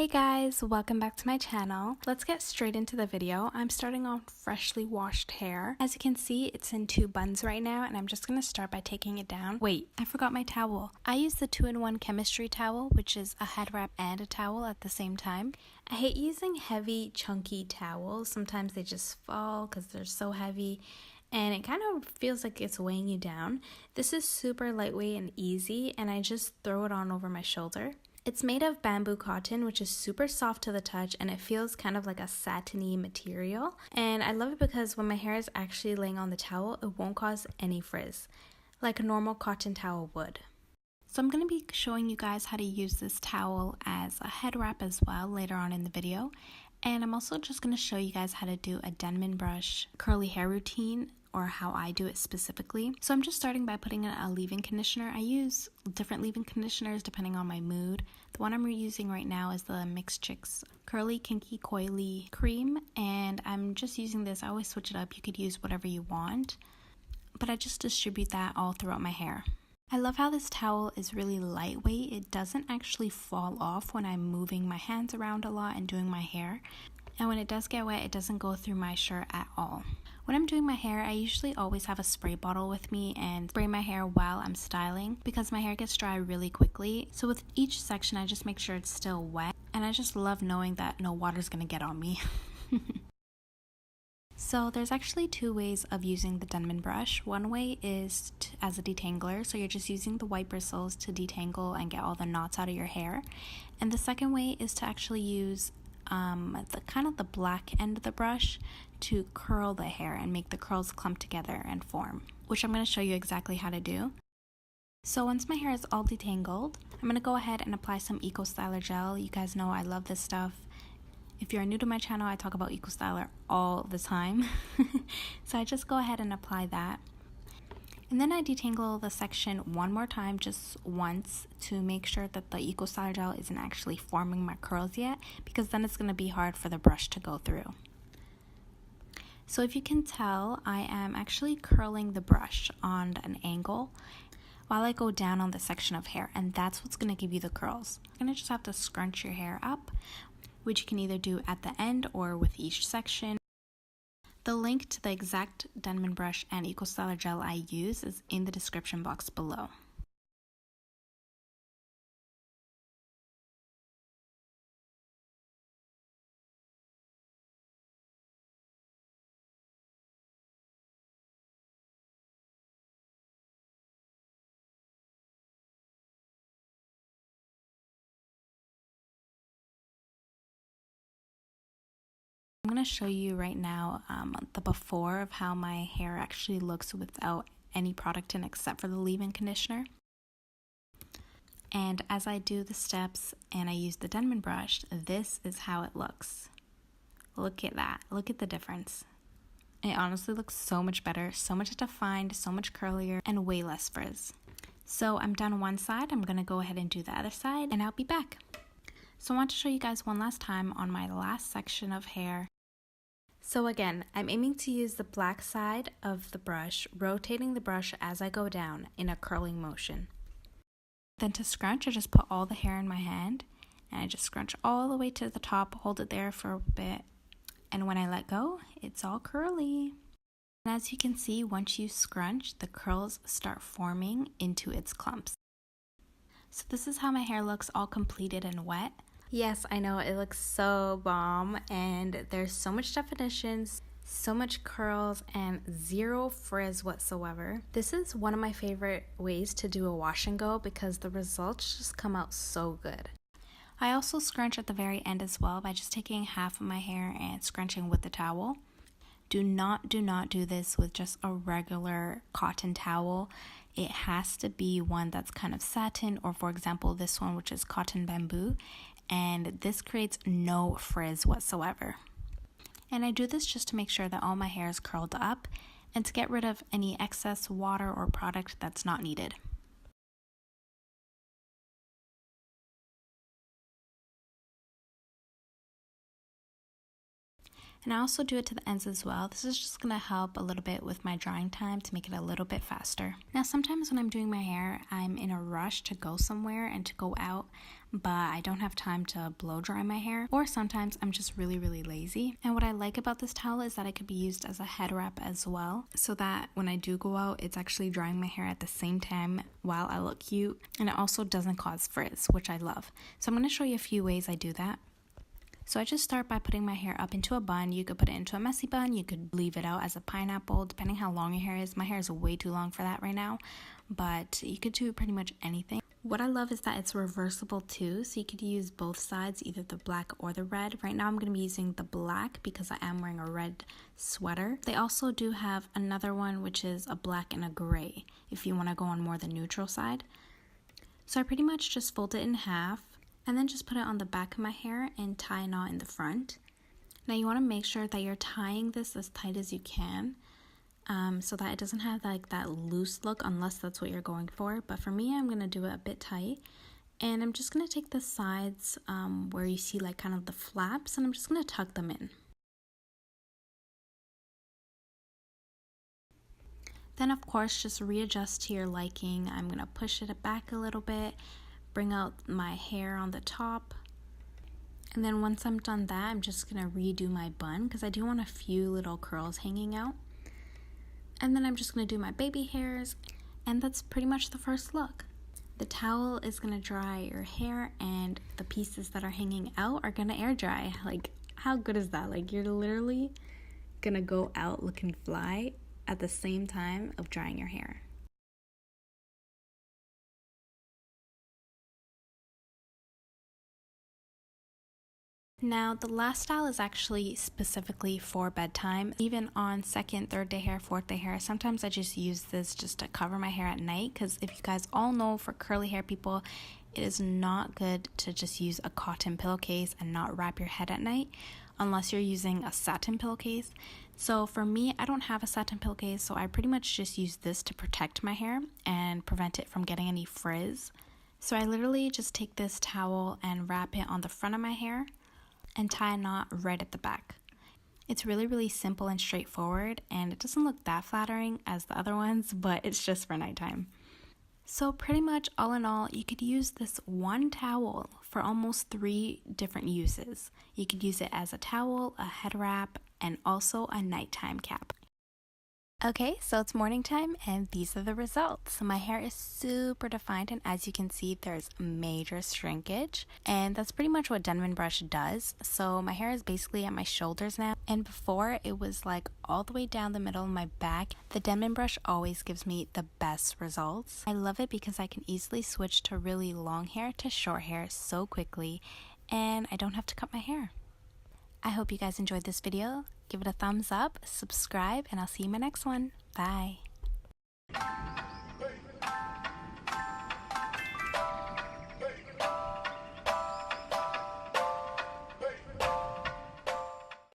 Hey guys, welcome back to my channel. Let's get straight into the video. I'm starting on freshly washed hair. As you can see, it's in two buns right now, and I'm just going to start by taking it down. Wait, I forgot my towel. I use the 2-in-1 Qimistri towel, which is a head wrap and a towel at the same time. I hate using heavy, chunky towels. Sometimes they just fall because they're so heavy, and it kind of feels like it's weighing you down. This is super lightweight and easy, and I just throw it on over my shoulder. It's made of bamboo cotton, which is super soft to the touch, and it feels kind of like a satiny material. And I love it because when my hair is actually laying on the towel, it won't cause any frizz, like a normal cotton towel would. So I'm going to be showing you guys how to use this towel as a head wrap as well later on in the video. And I'm also just going to show you guys how to do a Denman Brush curly hair routine, or how I do it specifically. So I'm just starting by putting in a leave-in conditioner. I use different leave-in conditioners depending on my mood. The one I'm reusing right now is the Mixed Chicks Curly Kinky Coily Cream, and I'm just using this. I always switch it up. You could use whatever you want, but I just distribute that all throughout my hair. I love how this towel is really lightweight. It doesn't actually fall off when I'm moving my hands around a lot and doing my hair. And when it does get wet, it doesn't go through my shirt at all. When I'm doing my hair, I usually always have a spray bottle with me and spray my hair while I'm styling because my hair gets dry really quickly. So with each section, I just make sure it's still wet, and I just love knowing that no water's gonna get on me. So there's actually two ways of using the Denman brush. One way is as a detangler, so you're just using the white bristles to detangle and get all the knots out of your hair. And the second way is to actually use the black end of the brush to curl the hair and make the curls clump together and form, which I'm going to show you exactly how to do. So once my hair is all detangled, I'm going to go ahead and apply some 𝗍𝗿𝗀𝗀𝗀 gel. You guys know I love this stuff. If you're new to my channel, I talk about 𝗍𝗿𝗀𝗀𝗀 all the time. So I just go ahead and apply that. And then I detangle the section one more time, just once, to make sure that the 𝗍𝗿𝗀𝗀𝗀 gel isn't actually forming my curls yet, because then it's going to be hard for the brush to go through. So if you can tell, I am actually curling the brush on an angle while I go down on the section of hair, and that's what's going to give you the curls. You're going to just have to scrunch your hair up, which you can either do at the end or with each section. The link to the exact Denman brush and 𝗍𝗿𝗀𝗀𝗀 gel I use is in the description box below. I'm going to show you right now the before of how my hair actually looks without any product in except for the leave-in conditioner. And as I do the steps and I use the Denman brush, this is how it looks. Look at that. Look at the difference. It honestly looks so much better, so much defined, so much curlier, and way less frizz. So I'm done one side. I'm going to go ahead and do the other side, and I'll be back. So I want to show you guys one last time on my last section of hair. So again, I'm aiming to use the black side of the brush, rotating the brush as I go down in a curling motion. Then to scrunch, I just put all the hair in my hand, and I just scrunch all the way to the top, hold it there for a bit, and when I let go, it's all curly. And as you can see, once you scrunch, the curls start forming into its clumps. So this is how my hair looks all completed and wet. Yes, I know, it looks so bomb, and there's so much definition, so much curls, and zero frizz whatsoever. This is one of my favorite ways to do a wash and go because the results just come out so good. I also scrunch at the very end as well by just taking half of my hair and scrunching with the towel. Do not do this with just a regular cotton towel. It has to be one that's kind of satin, or for example this one, which is cotton bamboo, and this creates no frizz whatsoever. And I do this just to make sure that all my hair is curled up and to get rid of any excess water or product that's not needed. And I also do it to the ends as well. This is just going to help a little bit with my drying time to make it a little bit faster. Now sometimes when I'm doing my hair, I'm in a rush to go somewhere and to go out, but I don't have time to blow dry my hair, or sometimes I'm just really lazy. And what I like about this towel is that it could be used as a head wrap as well, so that when I do go out, it's actually drying my hair at the same time while I look cute, and it also doesn't cause frizz, which I love. So I'm going to show you a few ways I do that. So I just start by putting my hair up into a bun. You could put it into a messy bun, you could leave it out as a pineapple, depending how long your hair is. My hair is way too long for that right now, but you could do pretty much anything. What I love is that it's reversible too, so you could use both sides, either the black or the red. Right now I'm going to be using the black because I am wearing a red sweater. They also do have another one which is a black and a gray if you want to go on more the neutral side. So I pretty much just fold it in half and then just put it on the back of my hair and tie a knot in the front. Now you want to make sure that you're tying this as tight as you can, so that it doesn't have like that loose look, unless that's what you're going for. But for me, I'm going to do it a bit tight, and I'm just going to take the sides where you see like kind of the flaps, and I'm just going to tuck them in. Then of course just readjust to your liking. I'm going to push it back a little bit, bring out my hair on the top, and then once I'm done that, I'm just going to redo my bun because I do want a few little curls hanging out. And then I'm just going to do my baby hairs, and that's pretty much the first look. The towel is going to dry your hair, and the pieces that are hanging out are going to air dry. Like, how good is that? Like, you're literally going to go out looking fly at the same time of drying your hair. Now, the last style is actually specifically for bedtime. Even on second, third day hair, fourth day hair, sometimes I just use this just to cover my hair at night, because if you guys all know, for curly hair people, it is not good to just use a cotton pillowcase and not wrap your head at night unless you're using a satin pillowcase. So for me, I don't have a satin pillowcase, so I pretty much just use this to protect my hair and prevent it from getting any frizz. So I literally just take this towel and wrap it on the front of my hair and tie a knot right at the back. It's really simple and straightforward, and it doesn't look that flattering as the other ones, but it's just for nighttime. So pretty much all in all, you could use this one towel for almost 3 different uses. You could use it as a towel, a head wrap, and also a nighttime cap. Okay, so it's morning time and these are the results. My hair is super defined, and as you can see, there's major shrinkage, and that's pretty much what Denman Brush does. So my hair is basically at my shoulders now, and before it was like all the way down the middle of my back. The Denman Brush always gives me the best results. I love it because I can easily switch to really long hair to short hair so quickly, and I don't have to cut my hair. I hope you guys enjoyed this video. Give it a thumbs up, subscribe, and I'll see you in my next one. Bye.